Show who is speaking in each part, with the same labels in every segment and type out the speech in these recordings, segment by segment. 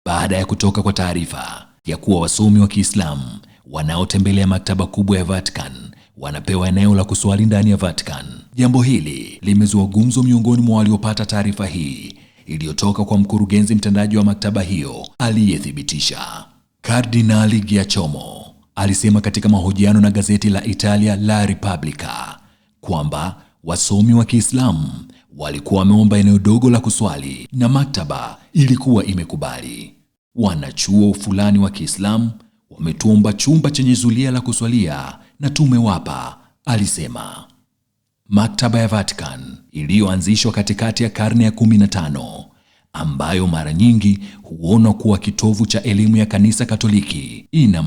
Speaker 1: baada ya kutoka kwa taarifa ya kuwa wasomi wa Kiislamu wanaotembelea maktaba kubwa ya Vatican wanapewa eneo la kuswali ndani ya Vatican. Jambo hili limezua gumzo miongoni mwa waliopata taarifa hii iliyotoka kwa mkurugenzi mtendaji wa maktaba hiyo aliyethibitisha. Kardinali Giacomo alisema katika mahojiano na gazeti la Italia La Repubblica kwamba wasomi wa Kiislamu walikuwa wameomba eneo dogo la kuswali na maktaba ilikuwa imekubali. Wanachuo fulani wa Kiislamu wametuomba chumba chenye zulia la kuswalia na tumewapa, alisema. Maktaba ya Vatican iliyoanzishwa katikati ya karne ya 15, ambayo mara nyingi huonwa kuwa kitovu cha elimu ya Kanisa Katoliki, ina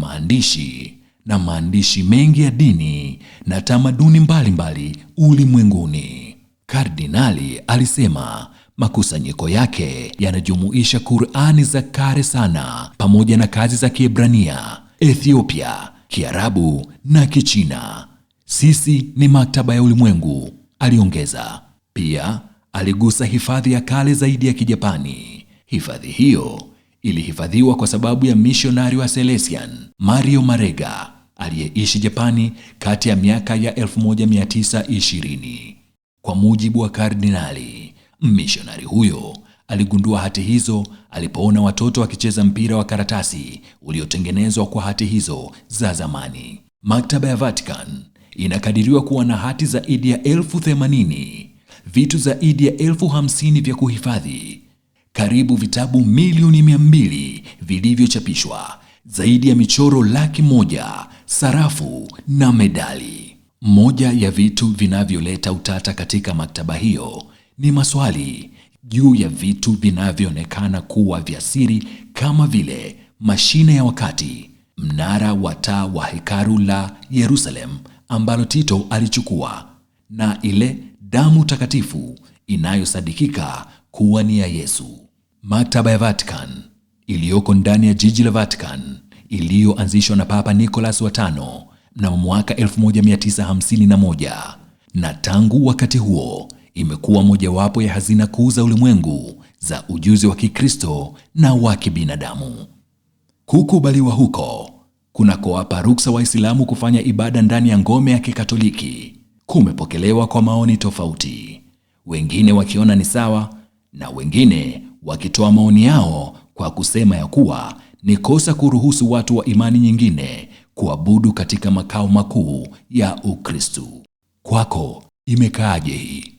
Speaker 1: maandishi mengi ya dini na tamaduni mbalimbali ulimwenguni. Kardinali alisema makusanyiko yake yanajumuisha Qur'ani za kale sana pamoja na kazi za Kiebrania, Ethiopia, Kiarabu na Kichina. Sisi ni maktaba ya ulimwengu, aliongeza. Pia aligusa hifadhi ya kale zaidi ya Kijapani. Hifadhi hiyo ilihifadhiwa kwa sababu ya misionari wa Salesian Mario Marega aliyeishi Japani kati ya miaka ya 1920. Kwa mujibu wa kardinali, misionari huyo aligundua hati hizo alipoona watoto wakicheza mpira wa karatasi uliotengenezwa kwa hati hizo za zamani. Maktaba ya Vatican inakadiriwa kuwa na hati zaidi ya 80,000, vitu zaidi ya 50,000 vya kuhifadhi, karibu vitabu milioni 200 vilivyochapishwa, zaidi ya michoro 100,000, sarafu na medali. Moja ya vitu vinavyoleta utata katika maktaba hiyo ni maswali juu ya vitu vinavyoonekana kuwa vya siri kama vile mashine ya wakati, mnara wa taa wa hekalu la Yerusalemu ambalo Tito alichukua, na ile damu takatifu inayosadikika kuwa ni ya Yesu. Maktaba ya Vatican iliyoko ndani ya jiji la Vatican, iliyoanzishwa na Papa Nicholas wa tano mnamo mwaka 1951, na tangu wakati huo imekuwa mojawapo ya hazina kuu za ulimwengu za ujuzi wa Kikristo na wa kibinadamu. Kukubaliwa huko kunakowapa ruksa Waislamu kufanya ibada ndani ya ngome ya Kikatoliki kumepokelewa kwa maoni tofauti, wengine wakiona ni sawa na wengine wakitoa maoni yao kwa kusema ya kuwa ni kosa kuruhusu watu wa imani nyingine kuabudu katika makao makuu ya Ukristo. Kwako imekaaje hii?